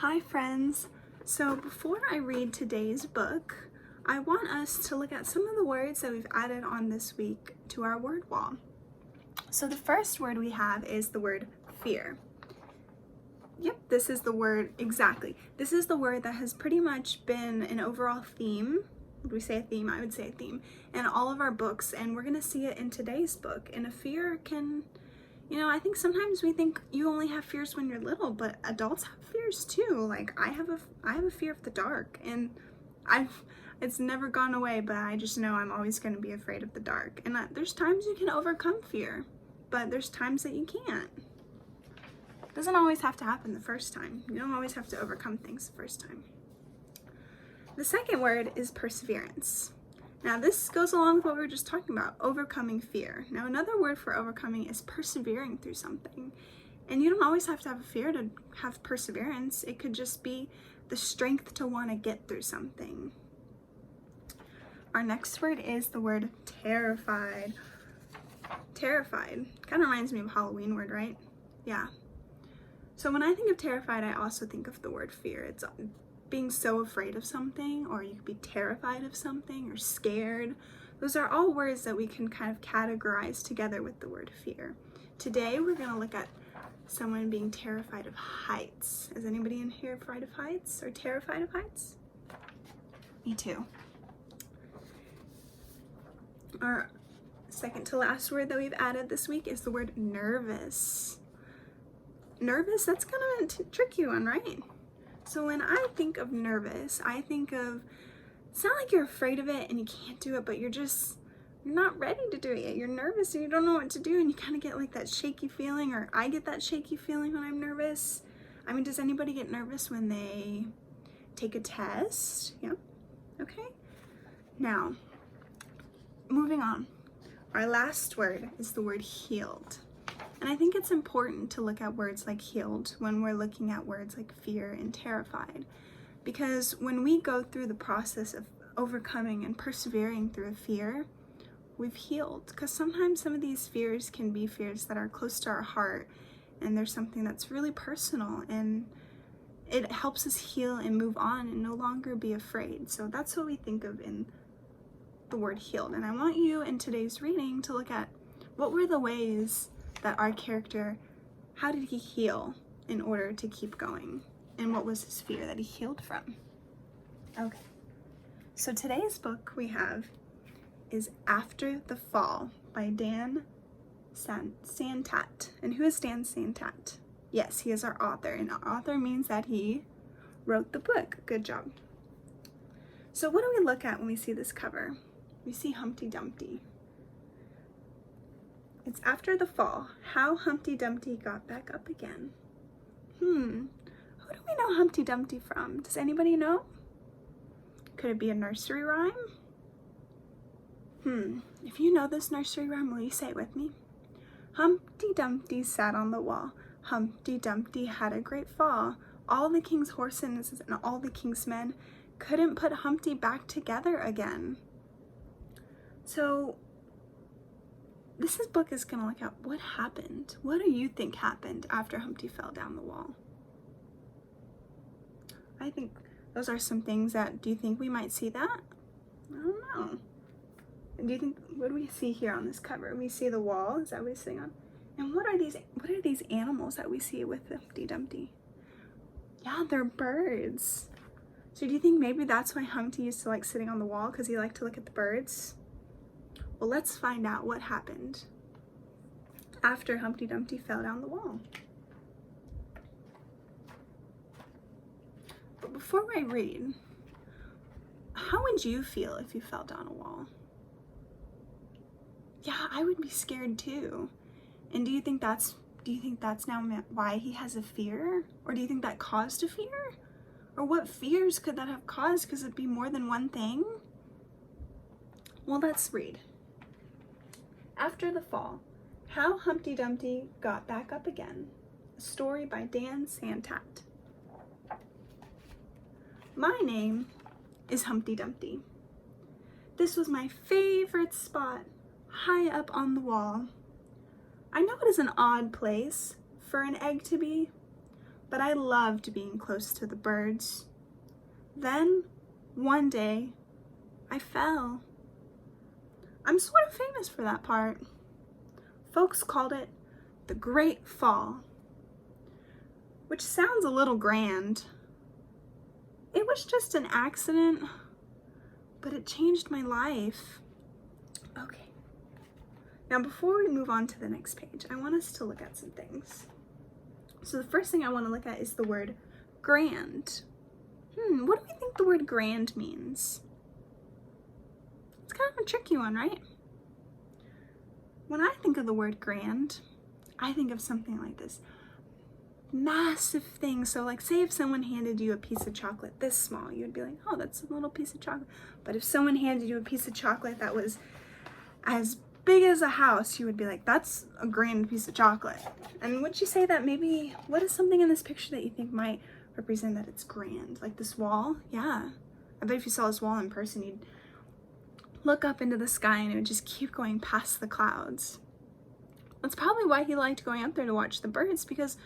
Hi friends! So before I read today's book, I want us to look at some of the words that we've added on this week to our word wall. So the first word we have is the word fear. Yep, this is the word, exactly. This is the word that has pretty much been an overall theme. Would we say a theme? I would say a theme in all of our books, and we're going to see it in today's book. And a fear can, I think sometimes we think you only have fears when you're little, but adults have fears too. Like I have a fear of the dark, and it's never gone away, but I just know I'm always going to be afraid of the dark. And there's times you can overcome fear, but there's times that you can't. It doesn't always have to happen the first time. You don't always have to overcome things the first time. The second word is perseverance. Now this goes along with what we were just talking about, overcoming fear. Now another word for overcoming is persevering through something. And you don't always have to have a fear to have perseverance. It could just be the strength to want to get through something. Our next word is the word terrified. Terrified. Kind of reminds me of a Halloween word, right? Yeah. So when I think of terrified, I also think of the word fear. It's being so afraid of something, or you could be terrified of something, or scared. Those are all words that we can kind of categorize together with the word fear. Today we're going to look at someone being terrified of heights. Is anybody in here afraid of heights or terrified of heights? Me too. Our second to last word that we've added this week is the word nervous. Nervous, that's kind of a tricky one, right? So when I think of nervous, I think of, it's not like you're afraid of it and you can't do it, but you're not ready to do it yet. You're nervous and you don't know what to do, and you kind of get like that shaky feeling, or I get that shaky feeling when I'm nervous. I mean, does anybody get nervous when they take a test? Yeah, okay. Now, moving on. Our last word is the word healed. And I think it's important to look at words like healed when we're looking at words like fear and terrified. Because when we go through the process of overcoming and persevering through a fear, we've healed. Because sometimes some of these fears can be fears that are close to our heart, and there's something that's really personal, and it helps us heal and move on and no longer be afraid. So that's what we think of in the word healed. And I want you in today's reading to look at what were the ways that our character, how did he heal in order to keep going? And what was his fear that he healed from? Okay, so today's book we have is After the Fall by Dan Santat. And who is Dan Santat? Yes, he is our author, and author means that he wrote the book. Good job. So what do we look at when we see this cover? We see Humpty Dumpty. It's after the fall, how Humpty Dumpty got back up again. Who do we know Humpty Dumpty from? Does anybody know? Could it be a nursery rhyme? If you know this nursery rhyme, will you say it with me? Humpty Dumpty sat on the wall. Humpty Dumpty had a great fall. All the king's horses and all the king's men couldn't put Humpty back together again. So this book is going to look at what happened. What do you think happened after Humpty fell down the wall? I think those are some things that, do you think we might see that? I don't know. Do you think, what do we see here on this cover? We see the wall, is that what we're sitting on? And what are these animals that we see with Humpty Dumpty? Yeah, they're birds. So do you think maybe that's why Humpty used to like sitting on the wall, because he liked to look at the birds? Well, let's find out what happened after Humpty Dumpty fell down the wall. But before I read, how would you feel if you fell down a wall? Yeah, I would be scared too. And do you think that's now why he has a fear? Or do you think that caused a fear? Or what fears could that have caused? Could it be more than one thing? Well, let's read. After the Fall, How Humpty Dumpty Got Back Up Again, a story by Dan Santat. My name is Humpty Dumpty. This was my favorite spot, high up on the wall. I know it is an odd place for an egg to be, but I loved being close to the birds. Then, one day, I fell. I'm sort of famous for that part. Folks called it the Great Fall, which sounds a little grand. It was just an accident, but it changed my life. Okay. Now, before we move on to the next page, I want us to look at some things. So the first thing I want to look at is the word grand. What do we think the word grand means? It's kind of a tricky one, right? When I think of the word grand, I think of something like this. Massive thing. So like, say if someone handed you a piece of chocolate this small, you'd be like, oh, that's a little piece of chocolate. But if someone handed you a piece of chocolate that was as big as a house, you would be like, that's a grand piece of chocolate. And would you say that maybe, what is something in this picture that you think might represent that it's grand? Like this wall? Yeah. I bet if you saw this wall in person, you'd look up into the sky and it would just keep going past the clouds. That's probably why he liked going up there to watch the birds, because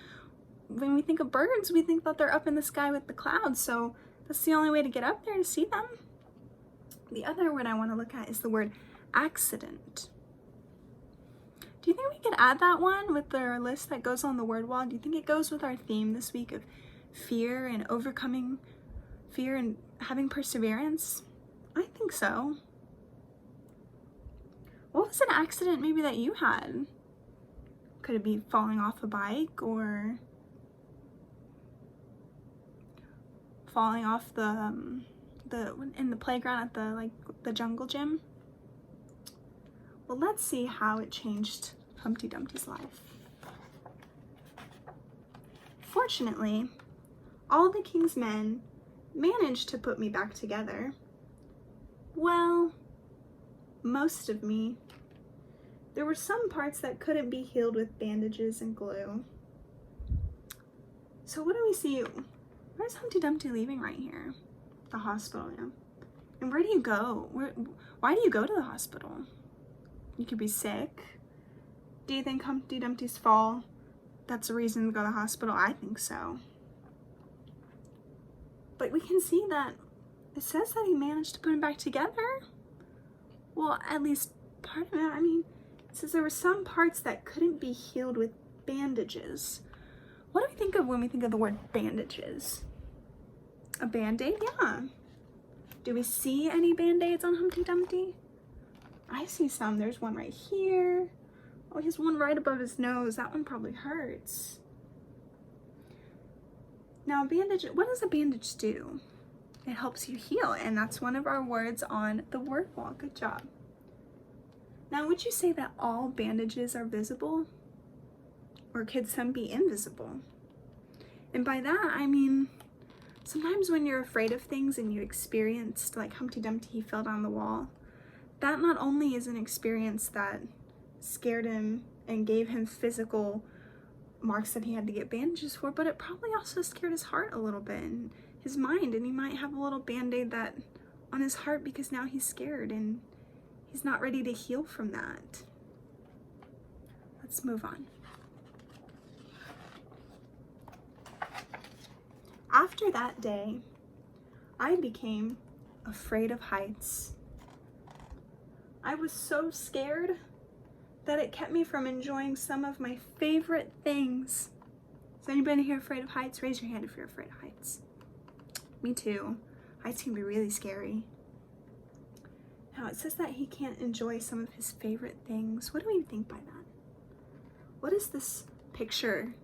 when we think of birds, we think that they're up in the sky with the clouds, so that's the only way to get up there to see them. The other word I want to look at is the word accident. Do you think we could add that one with our list that goes on the word wall? Do you think it goes with our theme this week of fear and overcoming fear and having perseverance? I think so. What was an accident maybe that you had? Could it be falling off a bike or falling off in the playground at the jungle gym? Well, let's see how it changed Humpty Dumpty's life. Fortunately, all the king's men managed to put me back together. Well, most of me. There were some parts that couldn't be healed with bandages and glue. So what do we see? Where's Humpty Dumpty leaving right here? The hospital, yeah. And where do you go? Why do you go to the hospital? You could be sick. Do you think Humpty Dumpty's fall, that's a reason to go to the hospital? I think so. But we can see that it says that he managed to put him back together. Well, at least part of it. I mean, it says there were some parts that couldn't be healed with bandages. What do we think of when we think of the word bandages? A band-aid? Yeah. Do we see any band-aids on Humpty Dumpty? I see some. There's one right here. Oh, he has one right above his nose. That one probably hurts. Now, a bandage, what does a bandage do? It helps you heal, and that's one of our words on the word wall. Good job. Now, would you say that all bandages are visible? Or could some be invisible? And by that, I mean, sometimes when you're afraid of things and you experienced, like Humpty Dumpty, he fell down the wall, that not only is an experience that scared him and gave him physical marks that he had to get bandages for, but it probably also scared his heart a little bit and his mind, and he might have a little band-aid that on his heart because now he's scared and he's not ready to heal from that. Let's move on. After that day, I became afraid of heights. I was so scared that it kept me from enjoying some of my favorite things. Is anybody here afraid of heights? Raise your hand if you're afraid of heights. Me too. Heights can be really scary. Now it says that he can't enjoy some of his favorite things. What do we think by that? What is this picture?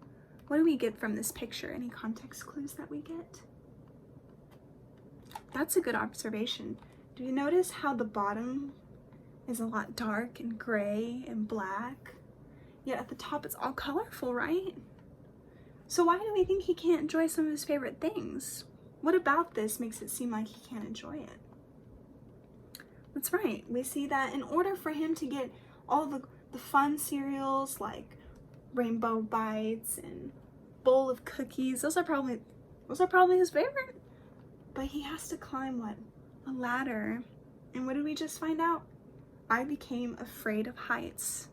What do we get from this picture? Any context clues that we get? That's a good observation. Do you notice how the bottom is a lot dark and gray and black? Yet at the top it's all colorful, right? So why do we think he can't enjoy some of his favorite things? What about this makes it seem like he can't enjoy it? That's right. We see that in order for him to get all the fun cereals like Rainbow Bites and bowl of cookies, those are probably his favorite. But he has to climb what? A ladder. And what did we just find out? I became afraid of heights.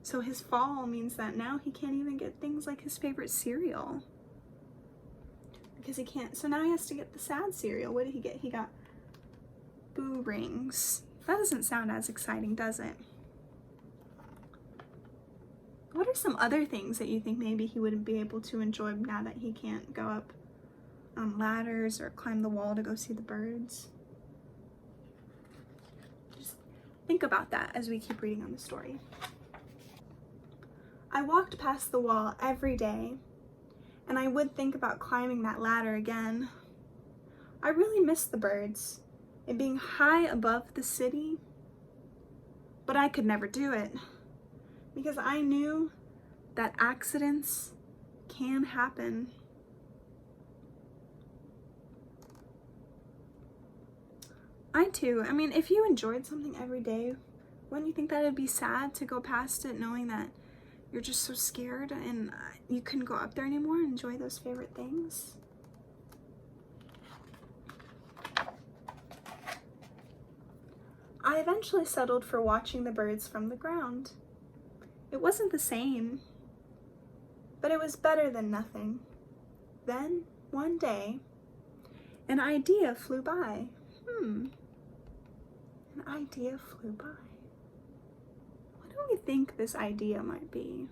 So his fall means that now he can't even get things like his favorite cereal. because he can't. So now he has to get the sad cereal. What did he get? He got Boo Rings. That doesn't sound as exciting, does it? What are some other things that you think maybe he wouldn't be able to enjoy now that he can't go up ladders or climb the wall to go see the birds? Just think about that as we keep reading on the story. I walked past the wall every day, and I would think about climbing that ladder again. I really miss the birds and being high above the city, but I could never do it because I knew that accidents can happen. I mean, if you enjoyed something every day, wouldn't you think that it'd be sad to go past it knowing that you're just so scared and you couldn't go up there anymore and enjoy those favorite things? I eventually settled for watching the birds from the ground. It wasn't the same, but it was better than nothing. Then, one day, an idea flew by. An idea flew by. What do we think this idea might be?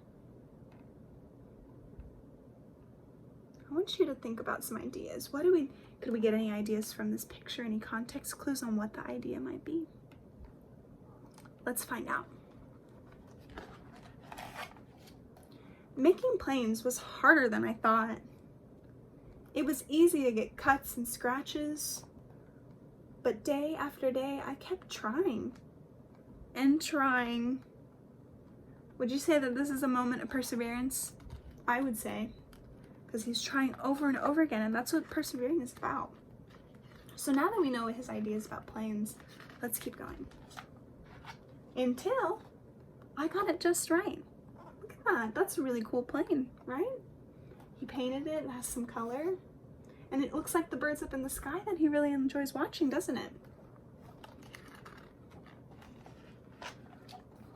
I want you to think about some ideas. Could we get any ideas from this picture? Any context clues on what the idea might be? Let's find out. Making planes was harder than I thought. It was easy to get cuts and scratches, but day after day I kept trying and trying. Would you say that this is a moment of perseverance? I would say, because he's trying over and over again, and that's what persevering is about. So now that we know what his idea is about planes, let's keep going. Until I got it just right. Look at that, that's a really cool plane, right? He painted it, it has some color, and it looks like the birds up in the sky that he really enjoys watching, doesn't it?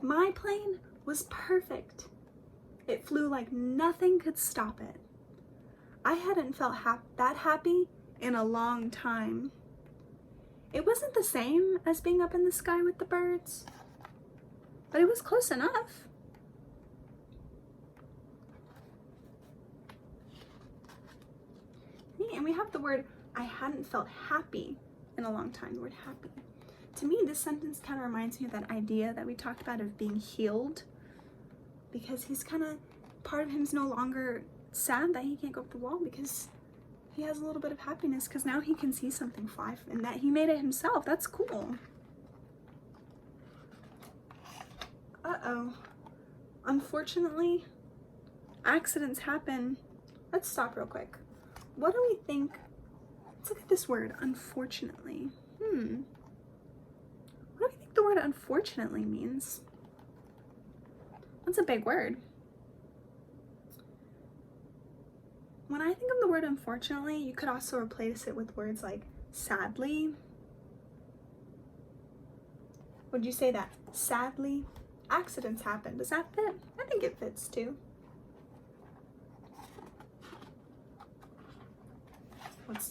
My plane was perfect. It flew like nothing could stop it. I hadn't felt that happy in a long time. It wasn't the same as being up in the sky with the birds, but it was close enough. And we have the word, I hadn't felt happy in a long time, the word happy. To me, this sentence kind of reminds me of that idea that we talked about of being healed, because he's kind of, part of him's no longer sad that he can't go up the wall because he has a little bit of happiness because now he can see something fly and that he made it himself. That's cool. Uh-oh. Unfortunately, accidents happen. Let's stop real quick. What do we think? Let's look at this word, unfortunately. What do we think the word unfortunately means? That's a big word. When I think of the word unfortunately, you could also replace it with words like sadly. Would you say that? Sadly, accidents happen. Does that fit? I think it fits too.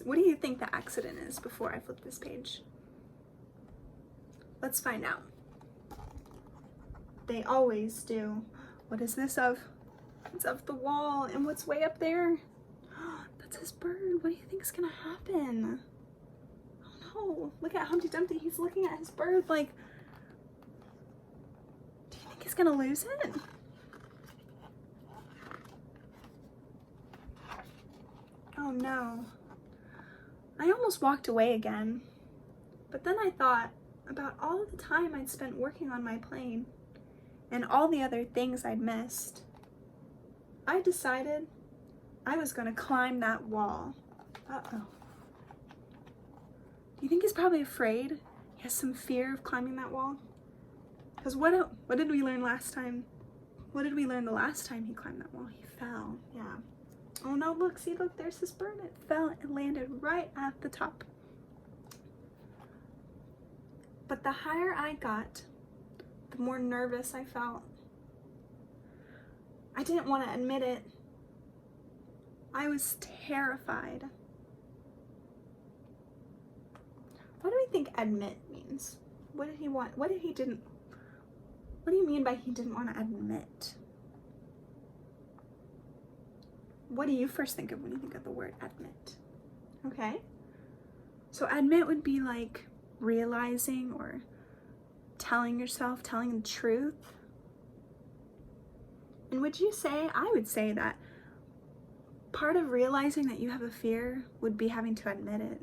What do you think the accident is before I flip this page? Let's find out. They always do. What is this of? It's of the wall. And what's way up there? That's his bird. What do you think is gonna happen? Oh no. Look at Humpty Dumpty. He's looking at his bird like, do you think he's gonna lose it? Oh no. I almost walked away again, but then I thought about all of the time I'd spent working on my plane and all the other things I'd missed. I decided I was going to climb that wall. Uh-oh. Do you think he's probably afraid? He has some fear of climbing that wall? Because what did we learn last time? What did we learn the last time he climbed that wall? He fell, yeah. Oh no, look, see, look, there's his bird. It fell and landed right at the top. But the higher I got, the more nervous I felt. I didn't want to admit it. I was terrified. What do we think admit means? What did he want? What did he didn't? What do you mean by he didn't want to admit? What do you first think of when you think of the word admit? Okay. So admit would be like realizing or telling yourself, telling the truth. And would you say, I would say that part of realizing that you have a fear would be having to admit it.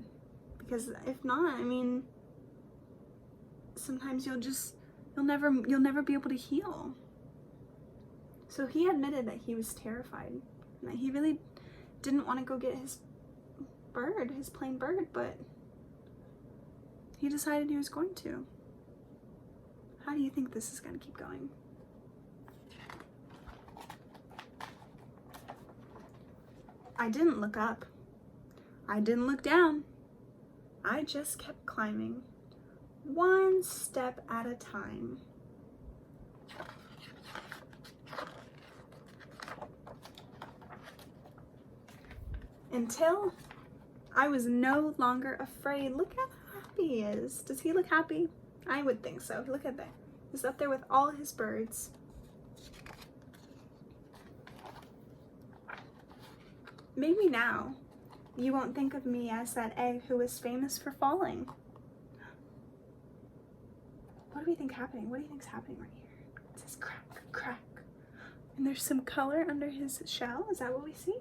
Because if not, I mean, sometimes you'll never be able to heal. So he admitted that he was terrified, and that he really didn't want to go get his plain bird, but he decided he was going to. How do you think this is going to keep going? I didn't look up. I didn't look down. I just kept climbing, one step at a time. Until I was no longer afraid. Look how happy he is. Does he look happy? I would think so. Look at that. He's up there with all his birds. Maybe now you won't think of me as that egg who was famous for falling. What do we think happening? What do you think's happening right here? It says crack, crack. And there's some color under his shell. Is that what we see?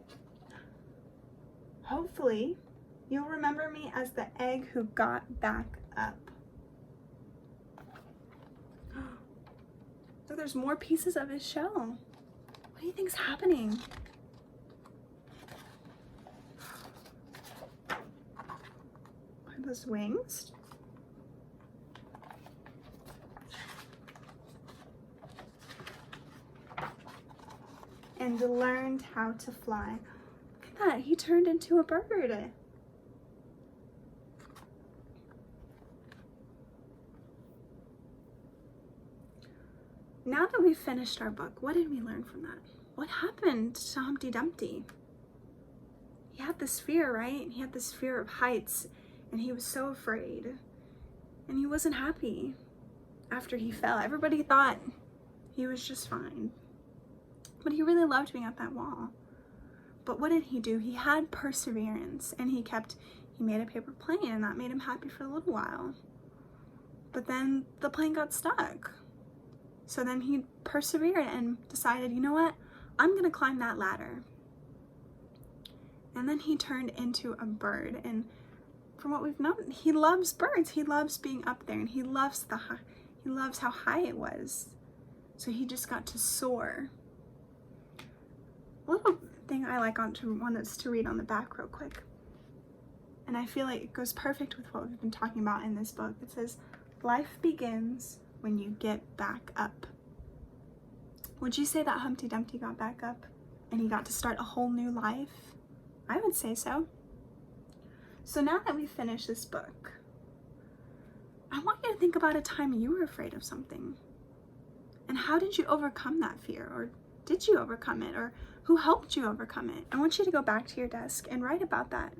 Hopefully, you'll remember me as the egg who got back up. So there's more pieces of his shell. What do you think's happening? Are those wings? And learned how to fly. Look at that, he turned into a bird. Now that we've finished our book, what did we learn from that? What happened to Humpty Dumpty? He had this fear, right? He had this fear of heights, and he was so afraid. And he wasn't happy after he fell. Everybody thought he was just fine. But he really loved being at that wall. But what did he do? He had perseverance, and he made a paper plane, and that made him happy for a little while. But then the plane got stuck. So then he persevered and decided, you know what? I'm gonna climb that ladder. And then he turned into a bird. And from what we've known, he loves birds. He loves being up there, and he loves how high it was. So he just got to soar. A little thing I want us to read on the back real quick. And I feel like it goes perfect with what we've been talking about in this book. It says, life begins when you get back up. Would you say that Humpty Dumpty got back up and he got to start a whole new life? I would say so. So now that we've finished this book, I want you to think about a time you were afraid of something. And how did you overcome that fear? Or did you overcome it? Or who helped you overcome it? I want you to go back to your desk and write about that.